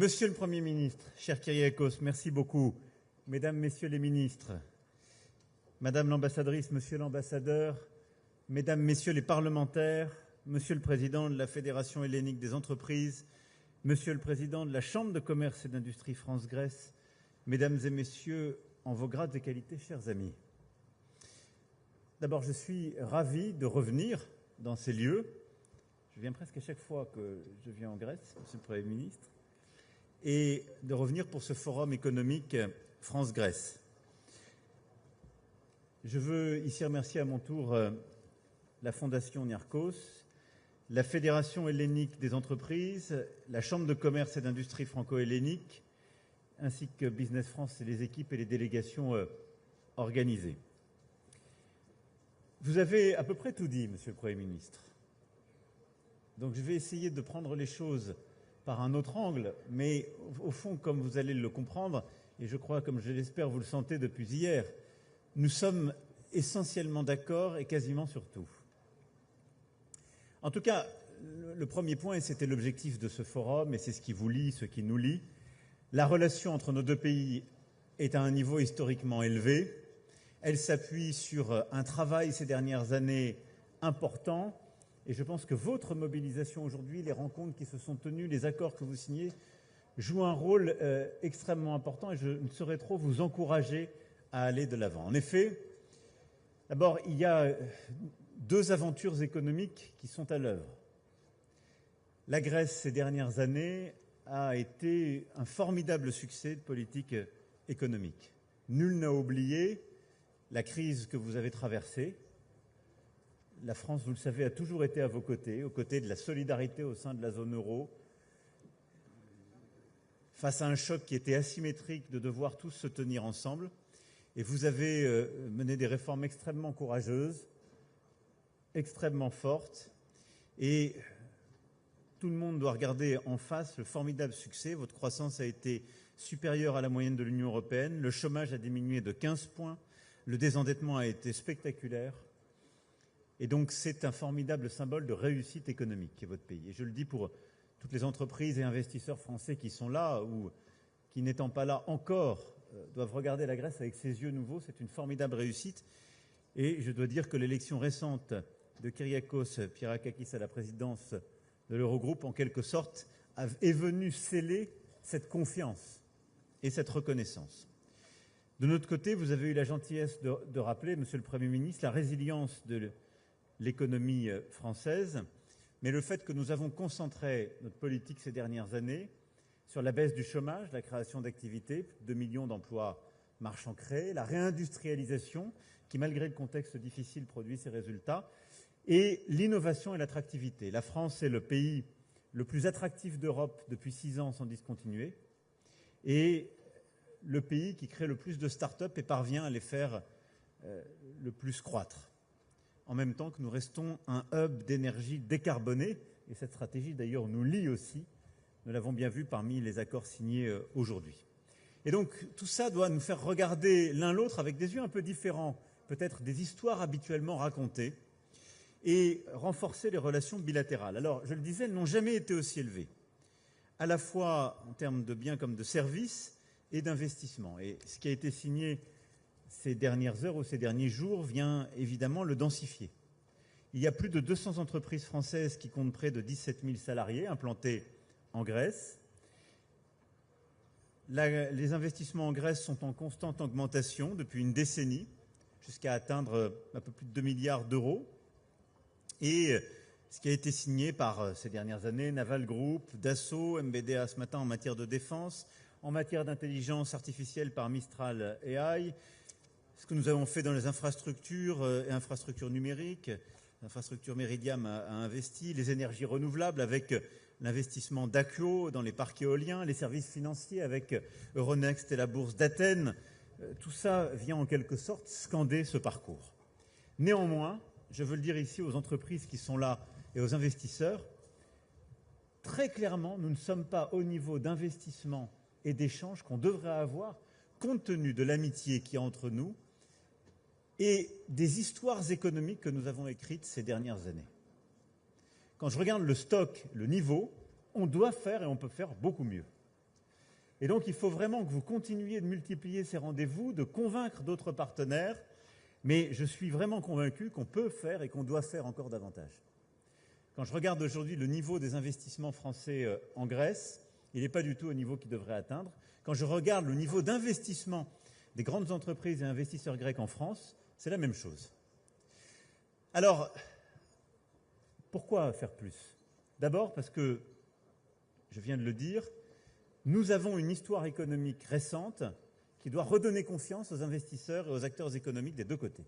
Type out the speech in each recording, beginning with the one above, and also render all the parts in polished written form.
Monsieur le Premier ministre, cher Kyriakos, merci beaucoup. Mesdames, Messieurs les ministres, Madame l'ambassadrice, Monsieur l'ambassadeur, Mesdames, Messieurs les parlementaires, Monsieur le Président de la Fédération hellénique des entreprises, Monsieur le Président de la Chambre de commerce et d'industrie France-Grèce, Mesdames et Messieurs, en vos grades et qualités, chers amis. D'abord, je suis ravi de revenir dans ces lieux. Je viens presque à chaque fois que je viens en Grèce, Monsieur le Premier ministre, et de revenir pour ce forum économique France-Grèce. Je veux ici remercier à mon tour la Fondation Niarchos, la Fédération hellénique des entreprises, la Chambre de commerce et d'industrie franco-hellénique, ainsi que Business France et les équipes et les délégations organisées. Vous avez à peu près tout dit, Monsieur le Premier ministre. Donc je vais essayer de prendre les choses par un autre angle, mais au fond, comme vous allez le comprendre, et je crois, comme je l'espère, vous le sentez depuis hier, nous sommes essentiellement d'accord et quasiment sur tout. En tout cas, le premier point, et c'était l'objectif de ce forum, et c'est ce qui vous lie, ce qui nous lie, la relation entre nos deux pays est à un niveau historiquement élevé. Elle s'appuie sur un travail ces dernières années important, et je pense que votre mobilisation aujourd'hui, les rencontres qui se sont tenues, les accords que vous signez, jouent un rôle extrêmement important, et je ne saurais trop vous encourager à aller de l'avant. En effet, d'abord, il y a deux aventures économiques qui sont à l'œuvre. La Grèce, ces dernières années, a été un formidable succès de politique économique. Nul n'a oublié la crise que vous avez traversée. La France, vous le savez, a toujours été à vos côtés, aux côtés de la solidarité au sein de la zone euro, face à un choc qui était asymétrique de devoir tous se tenir ensemble. Et vous avez mené des réformes extrêmement courageuses, extrêmement fortes, et tout le monde doit regarder en face le formidable succès. Votre croissance a été supérieure à la moyenne de l'Union européenne, le chômage a diminué de 15 points, le désendettement a été spectaculaire, et donc c'est un formidable symbole de réussite économique qu'est votre pays. Et je le dis pour toutes les entreprises et investisseurs français qui sont là ou qui, n'étant pas là encore, doivent regarder la Grèce avec ses yeux nouveaux. C'est une formidable réussite. Et je dois dire que l'élection récente de Kyriakos Pierrakakis à la présidence de l'Eurogroupe, en quelque sorte, est venue sceller cette confiance et cette reconnaissance. De notre côté, vous avez eu la gentillesse de rappeler, Monsieur le Premier ministre, la résilience de l'économie française, mais le fait que nous avons concentré notre politique ces dernières années sur la baisse du chômage, la création d'activités, 2 millions d'emplois marchands créés, la réindustrialisation qui, malgré le contexte difficile, produit ses résultats, et l'innovation et l'attractivité. La France est le pays le plus attractif d'Europe depuis 6 ans sans discontinuer, et le pays qui crée le plus de start-up et parvient à les faire le plus croître. En même temps que nous restons un hub d'énergie décarbonée, et cette stratégie d'ailleurs nous lie aussi, nous l'avons bien vu parmi les accords signés aujourd'hui. Et donc tout ça doit nous faire regarder l'un l'autre avec des yeux un peu différents, peut-être des histoires habituellement racontées, et renforcer les relations bilatérales. Alors, je le disais, elles n'ont jamais été aussi élevées, à la fois en termes de biens comme de services et d'investissements. Et ce qui a été signé ces dernières heures ou ces derniers jours vient évidemment le densifier. Il y a plus de 200 entreprises françaises qui comptent près de 17 000 salariés implantées en Grèce. Les investissements en Grèce sont en constante augmentation depuis une décennie, jusqu'à atteindre un peu plus de 2 milliards d'euros. Et ce qui a été signé par ces dernières années, Naval Group, Dassault, MBDA ce matin en matière de défense, en matière d'intelligence artificielle par Mistral AI, ce que nous avons fait dans les infrastructures et infrastructures numériques, l'infrastructure Meridiam a investi, les énergies renouvelables avec l'investissement d'Accio dans les parcs éoliens, les services financiers avec Euronext et la bourse d'Athènes, tout ça vient en quelque sorte scander ce parcours. Néanmoins, je veux le dire ici aux entreprises qui sont là et aux investisseurs, très clairement, nous ne sommes pas au niveau d'investissement et d'échange qu'on devrait avoir compte tenu de l'amitié qu'il y a entre nous et des histoires économiques que nous avons écrites ces dernières années. Quand je regarde le stock, le niveau, on doit faire et on peut faire beaucoup mieux. Et donc, il faut vraiment que vous continuiez de multiplier ces rendez-vous, de convaincre d'autres partenaires. Mais je suis vraiment convaincu qu'on peut faire et qu'on doit faire encore davantage. Quand je regarde aujourd'hui le niveau des investissements français en Grèce, il n'est pas du tout au niveau qu'il devrait atteindre. Quand je regarde le niveau d'investissement des grandes entreprises et investisseurs grecs en France, c'est la même chose. Alors, pourquoi faire plus? D'abord parce que, je viens de le dire, nous avons une histoire économique récente qui doit redonner confiance aux investisseurs et aux acteurs économiques des deux côtés.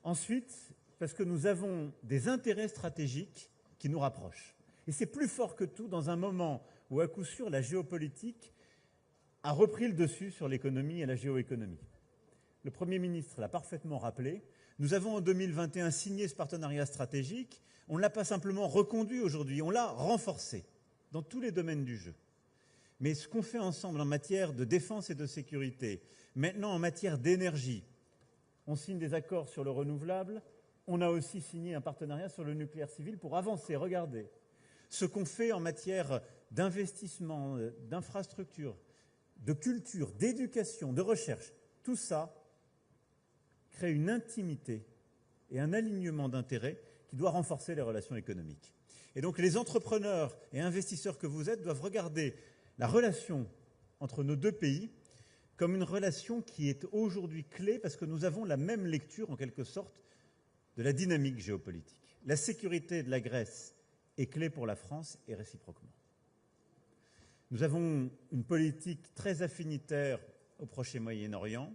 Ensuite, parce que nous avons des intérêts stratégiques qui nous rapprochent. Et c'est plus fort que tout dans un moment où, à coup sûr, la géopolitique a repris le dessus sur l'économie et la géoéconomie. Le Premier ministre l'a parfaitement rappelé. Nous avons en 2021 signé ce partenariat stratégique. On ne l'a pas simplement reconduit aujourd'hui, on l'a renforcé dans tous les domaines du jeu. Mais ce qu'on fait ensemble en matière de défense et de sécurité, maintenant en matière d'énergie, on signe des accords sur le renouvelable, on a aussi signé un partenariat sur le nucléaire civil pour avancer. Regardez, ce qu'on fait en matière d'investissement, d'infrastructure, de culture, d'éducation, de recherche, tout ça crée une intimité et un alignement d'intérêts qui doit renforcer les relations économiques. Et donc les entrepreneurs et investisseurs que vous êtes doivent regarder la relation entre nos deux pays comme une relation qui est aujourd'hui clé parce que nous avons la même lecture en quelque sorte de la dynamique géopolitique. La sécurité de la Grèce est clé pour la France et réciproquement. Nous avons une politique très affinitaire au Proche et Moyen-Orient.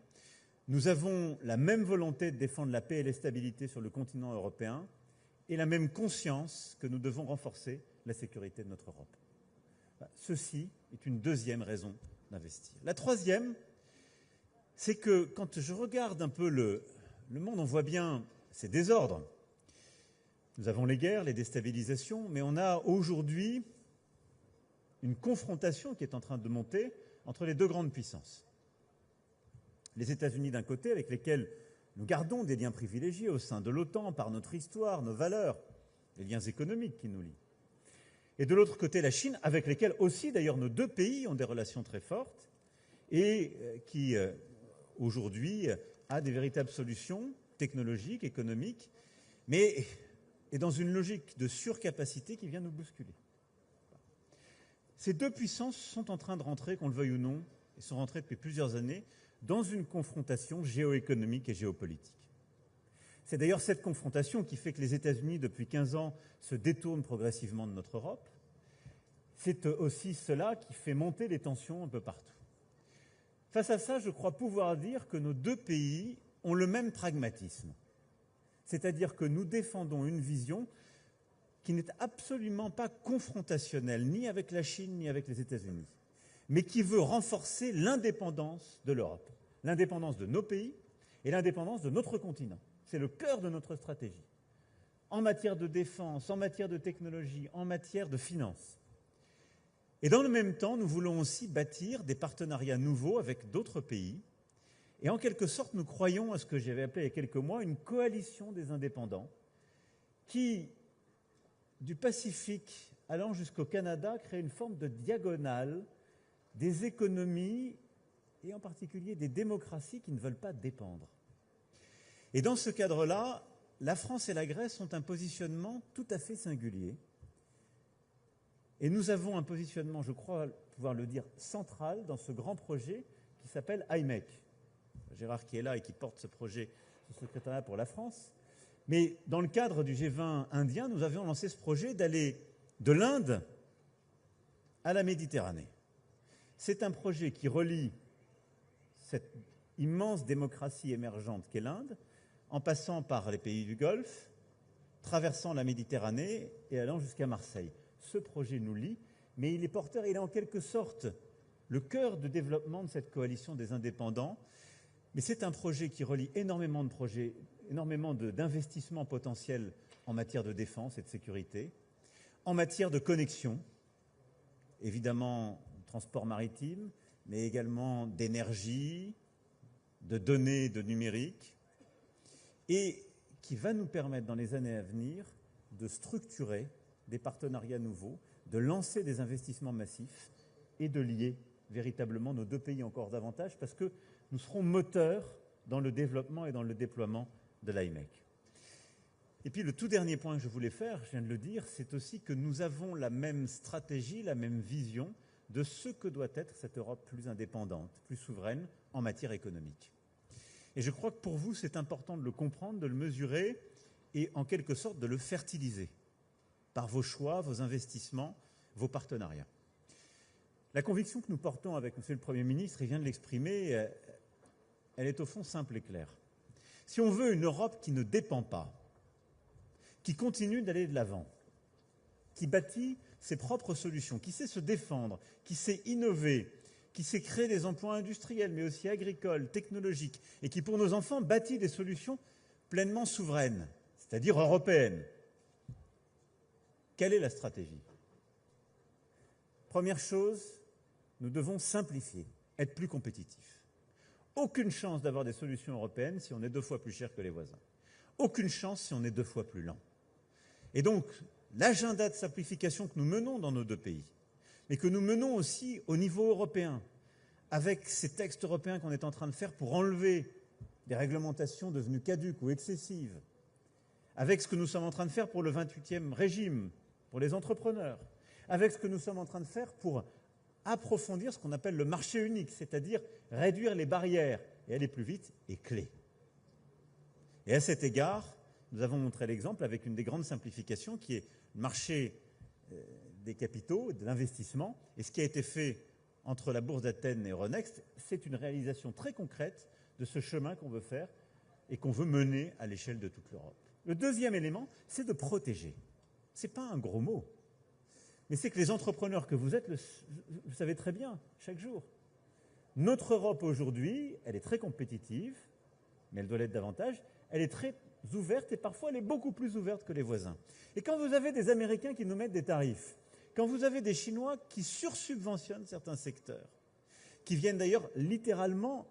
Nous avons la même volonté de défendre la paix et la stabilité sur le continent européen et la même conscience que nous devons renforcer la sécurité de notre Europe. Ceci est une deuxième raison d'investir. La troisième, c'est que quand je regarde un peu le monde, on voit bien ces désordres. Nous avons les guerres, les déstabilisations, mais on a aujourd'hui une confrontation qui est en train de monter entre les deux grandes puissances. Les États-Unis d'un côté, avec lesquels nous gardons des liens privilégiés au sein de l'OTAN par notre histoire, nos valeurs, les liens économiques qui nous lient. Et de l'autre côté, la Chine, avec lesquels aussi d'ailleurs nos deux pays ont des relations très fortes et qui aujourd'hui a des véritables solutions technologiques, économiques, mais est dans une logique de surcapacité qui vient nous bousculer. Ces deux puissances sont en train de rentrer, qu'on le veuille ou non, et sont rentrées depuis plusieurs années, dans une confrontation géoéconomique et géopolitique. C'est d'ailleurs cette confrontation qui fait que les États-Unis, depuis 15 ans, se détournent progressivement de notre Europe. C'est aussi cela qui fait monter les tensions un peu partout. Face à ça, je crois pouvoir dire que nos deux pays ont le même pragmatisme. C'est-à-dire que nous défendons une vision qui n'est absolument pas confrontationnelle, ni avec la Chine, ni avec les États-Unis, mais qui veut renforcer l'indépendance de l'Europe, l'indépendance de nos pays et l'indépendance de notre continent. C'est le cœur de notre stratégie, en matière de défense, en matière de technologie, en matière de finance. Et dans le même temps, nous voulons aussi bâtir des partenariats nouveaux avec d'autres pays. Et en quelque sorte, nous croyons à ce que j'avais appelé il y a quelques mois une coalition des indépendants qui, du Pacifique allant jusqu'au Canada, crée une forme de diagonale des économies et en particulier des démocraties qui ne veulent pas dépendre. Et dans ce cadre-là, la France et la Grèce ont un positionnement tout à fait singulier. Et nous avons un positionnement, je crois pouvoir le dire, central dans ce grand projet qui s'appelle IMEC. Gérard qui est là et qui porte ce projet, ce secrétariat pour la France. Mais dans le cadre du G20 indien, nous avions lancé ce projet d'aller de l'Inde à la Méditerranée. C'est un projet qui relie cette immense démocratie émergente qu'est l'Inde, en passant par les pays du Golfe, traversant la Méditerranée et allant jusqu'à Marseille. Ce projet nous lie, mais il est porteur, il est en quelque sorte le cœur de développement de cette coalition des indépendants. Mais c'est un projet qui relie énormément de projets, énormément d'investissements potentiels en matière de défense et de sécurité, en matière de connexion, évidemment transport maritime, mais également d'énergie, de données, de numérique, et qui va nous permettre dans les années à venir de structurer des partenariats nouveaux, de lancer des investissements massifs et de lier véritablement nos deux pays encore davantage, parce que nous serons moteurs dans le développement et dans le déploiement de l'IMEC. Et puis le tout dernier point que je voulais faire, je viens de le dire, c'est aussi que nous avons la même stratégie, la même vision de ce que doit être cette Europe plus indépendante, plus souveraine en matière économique. Et je crois que pour vous, c'est important de le comprendre, de le mesurer et en quelque sorte de le fertiliser par vos choix, vos investissements, vos partenariats. La conviction que nous portons avec M. le Premier ministre, il vient de l'exprimer, elle est au fond simple et claire. Si on veut une Europe qui ne dépend pas, qui continue d'aller de l'avant, qui bâtit ses propres solutions, qui sait se défendre, qui sait innover, qui sait créer des emplois industriels, mais aussi agricoles, technologiques, et qui, pour nos enfants, bâtit des solutions pleinement souveraines, c'est-à-dire européennes. Quelle est la stratégie? Première chose, nous devons simplifier, être plus compétitifs. Aucune chance d'avoir des solutions européennes si on est 2 fois plus cher que les voisins. Aucune chance si on est 2 fois plus lent. Et donc, l'agenda de simplification que nous menons dans nos 2 pays, mais que nous menons aussi au niveau européen, avec ces textes européens qu'on est en train de faire pour enlever des réglementations devenues caduques ou excessives, avec ce que nous sommes en train de faire pour le 28e régime, pour les entrepreneurs, avec ce que nous sommes en train de faire pour approfondir ce qu'on appelle le marché unique, c'est-à-dire réduire les barrières et aller plus vite, est clé. Et à cet égard, nous avons montré l'exemple avec une des grandes simplifications qui est le marché des capitaux, de l'investissement. Et ce qui a été fait entre la Bourse d'Athènes et Euronext, c'est une réalisation très concrète de ce chemin qu'on veut faire et qu'on veut mener à l'échelle de toute l'Europe. Le deuxième élément, c'est de protéger. Ce n'est pas un gros mot, mais c'est que les entrepreneurs que vous êtes, vous savez très bien, chaque jour. Notre Europe aujourd'hui, elle est très compétitive, mais elle doit l'être davantage. Elle est très ouverte et parfois elle est beaucoup plus ouverte que les voisins. Et quand vous avez des Américains qui nous mettent des tarifs, quand vous avez des Chinois qui sursubventionnent certains secteurs, qui viennent d'ailleurs littéralement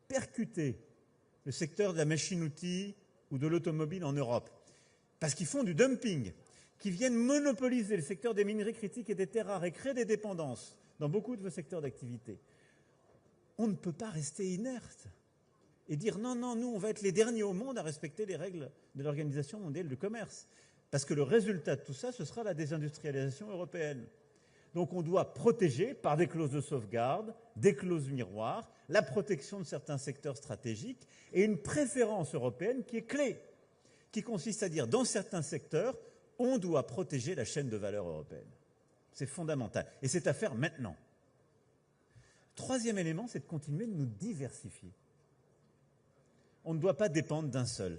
percuter le secteur de la machine-outil ou de l'automobile en Europe, parce qu'ils font du dumping, qui viennent monopoliser le secteur des minerais critiques et des terres rares et créer des dépendances dans beaucoup de vos secteurs d'activité, on ne peut pas rester inerte et dire non, non, nous on va être les derniers au monde à respecter les règles de l'Organisation mondiale du commerce. Parce que le résultat de tout ça, ce sera la désindustrialisation européenne. Donc on doit protéger par des clauses de sauvegarde, des clauses miroirs, la protection de certains secteurs stratégiques et une préférence européenne qui est clé, qui consiste à dire dans certains secteurs, on doit protéger la chaîne de valeur européenne. C'est fondamental. Et c'est à faire maintenant. Troisième élément, c'est de continuer de nous diversifier. On ne doit pas dépendre d'un seul.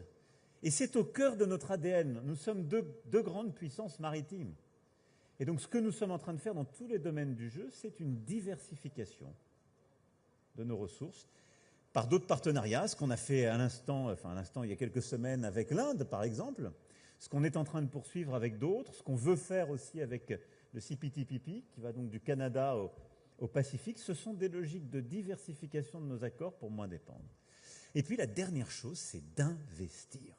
Et c'est au cœur de notre ADN. Nous sommes deux grandes puissances maritimes. Et donc ce que nous sommes en train de faire dans tous les domaines du jeu, c'est une diversification de nos ressources par d'autres partenariats, ce qu'on a fait à l'instant, il y a quelques semaines avec l'Inde par exemple, ce qu'on est en train de poursuivre avec d'autres, ce qu'on veut faire aussi avec le CPTPP, qui va donc du Canada au Pacifique. Ce sont des logiques de diversification de nos accords pour moins dépendre. Et puis la dernière chose, c'est d'investir.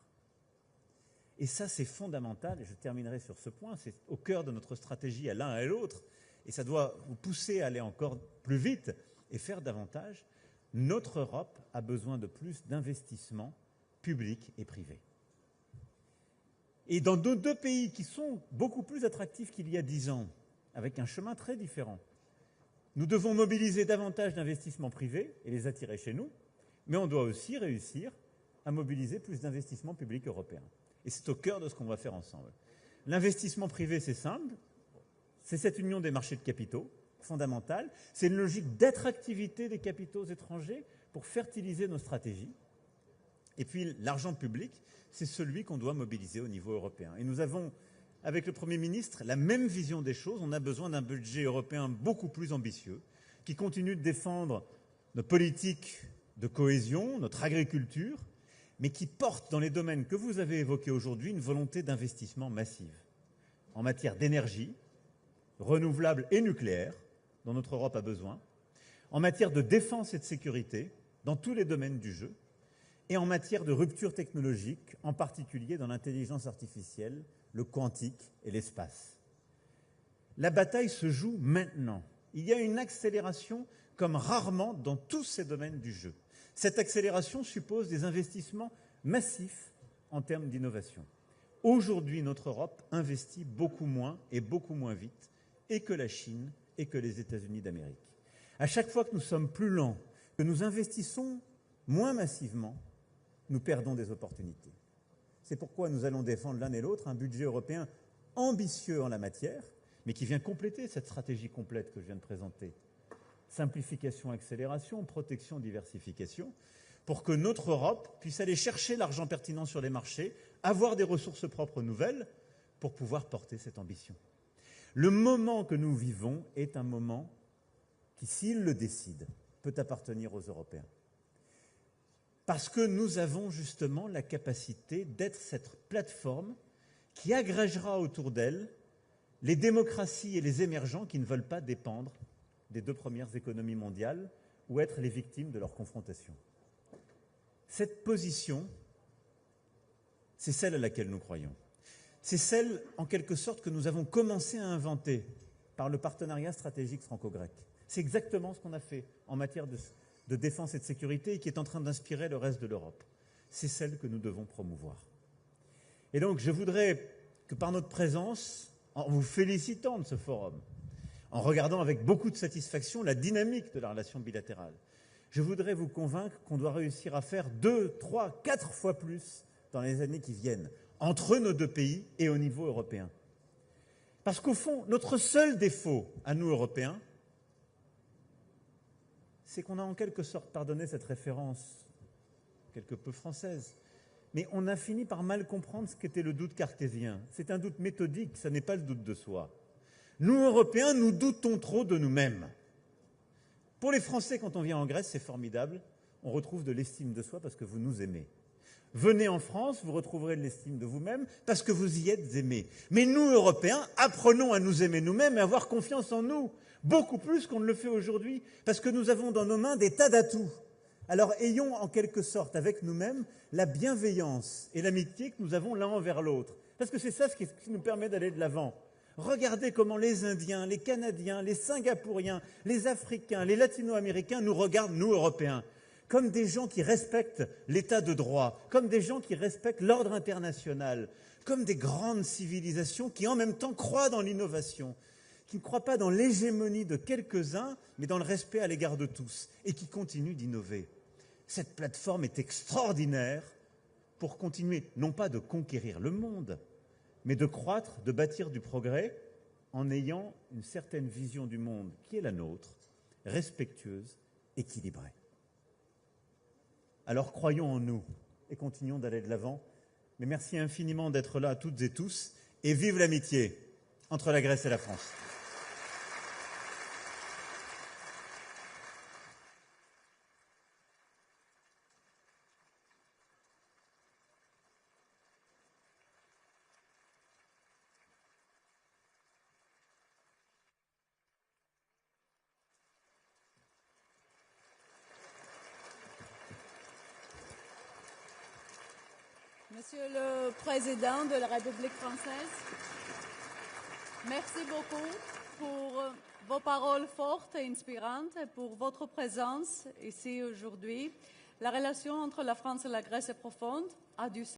Et ça, c'est fondamental, et je terminerai sur ce point, c'est au cœur de notre stratégie à l'un et à l'autre, et ça doit vous pousser à aller encore plus vite et faire davantage. Notre Europe a besoin de plus d'investissements publics et privés. Et dans nos 2 pays qui sont beaucoup plus attractifs qu'il y a 10 ans, avec un chemin très différent, nous devons mobiliser davantage d'investissements privés et les attirer chez nous, mais on doit aussi réussir à mobiliser plus d'investissements publics européens. Et c'est au cœur de ce qu'on va faire ensemble. L'investissement privé, c'est simple. C'est cette union des marchés de capitaux, fondamentale. C'est une logique d'attractivité des capitaux étrangers pour fertiliser nos stratégies. Et puis l'argent public, c'est celui qu'on doit mobiliser au niveau européen. Et nous avons, avec le Premier ministre, la même vision des choses. On a besoin d'un budget européen beaucoup plus ambitieux, qui continue de défendre nos politiques de cohésion, notre agriculture, mais qui porte dans les domaines que vous avez évoqués aujourd'hui une volonté d'investissement massive en matière d'énergie, renouvelable et nucléaire, dont notre Europe a besoin, en matière de défense et de sécurité, dans tous les domaines du jeu, et en matière de rupture technologique, en particulier dans l'intelligence artificielle, le quantique et l'espace. La bataille se joue maintenant. Il y a une accélération comme rarement dans tous ces domaines du jeu. Cette accélération suppose des investissements massifs en termes d'innovation. Aujourd'hui, notre Europe investit beaucoup moins et beaucoup moins vite, et que la Chine et que les États-Unis d'Amérique. À chaque fois que nous sommes plus lents, que nous investissons moins massivement, nous perdons des opportunités. C'est pourquoi nous allons défendre l'un et l'autre un budget européen ambitieux en la matière, mais qui vient compléter cette stratégie complète que je viens de présenter. Simplification, accélération, protection, diversification, pour que notre Europe puisse aller chercher l'argent pertinent sur les marchés, avoir des ressources propres nouvelles pour pouvoir porter cette ambition. Le moment que nous vivons est un moment qui, s'il le décide, peut appartenir aux Européens. Parce que nous avons justement la capacité d'être cette plateforme qui agrégera autour d'elle les démocraties et les émergents qui ne veulent pas dépendre des 2 premières économies mondiales ou être les victimes de leur confrontation. Cette position, c'est celle à laquelle nous croyons. C'est celle, en quelque sorte, que nous avons commencé à inventer par le partenariat stratégique franco-grec. C'est exactement ce qu'on a fait en matière de défense et de sécurité et qui est en train d'inspirer le reste de l'Europe. C'est celle que nous devons promouvoir. Et donc, je voudrais que par notre présence, en vous félicitant de ce forum, en regardant avec beaucoup de satisfaction la dynamique de la relation bilatérale, je voudrais vous convaincre qu'on doit réussir à faire 2, 3, 4 fois plus dans les années qui viennent, entre nos 2 pays et au niveau européen. Parce qu'au fond, notre seul défaut à nous, Européens, c'est qu'on a en quelque sorte, pardonné cette référence quelque peu française, mais on a fini par mal comprendre ce qu'était le doute cartésien. C'est un doute méthodique, ça n'est pas le doute de soi. Nous, Européens, nous doutons trop de nous-mêmes. Pour les Français, quand on vient en Grèce, c'est formidable, on retrouve de l'estime de soi parce que vous nous aimez. Venez en France, vous retrouverez de l'estime de vous-même parce que vous y êtes aimés. Mais nous, Européens, apprenons à nous aimer nous-mêmes et à avoir confiance en nous, beaucoup plus qu'on ne le fait aujourd'hui, parce que nous avons dans nos mains des tas d'atouts. Alors ayons en quelque sorte avec nous-mêmes la bienveillance et l'amitié que nous avons l'un envers l'autre. Parce que c'est ça ce qui nous permet d'aller de l'avant. Regardez comment les Indiens, les Canadiens, les Singapouriens, les Africains, les Latino-Américains nous regardent, nous, Européens, comme des gens qui respectent l'état de droit, comme des gens qui respectent l'ordre international, comme des grandes civilisations qui en même temps croient dans l'innovation, qui ne croient pas dans l'hégémonie de quelques-uns, mais dans le respect à l'égard de tous, et qui continuent d'innover. Cette plateforme est extraordinaire pour continuer, non pas de conquérir le monde, mais de croître, de bâtir du progrès, en ayant une certaine vision du monde qui est la nôtre, respectueuse, équilibrée. Alors croyons en nous et continuons d'aller de l'avant. Mais merci infiniment d'être là, toutes et tous, et vive l'amitié entre la Grèce et la France. Monsieur le Président de la République française, merci beaucoup pour vos paroles fortes et inspirantes et pour votre présence ici aujourd'hui. La relation entre la France et la Grèce est profonde, a du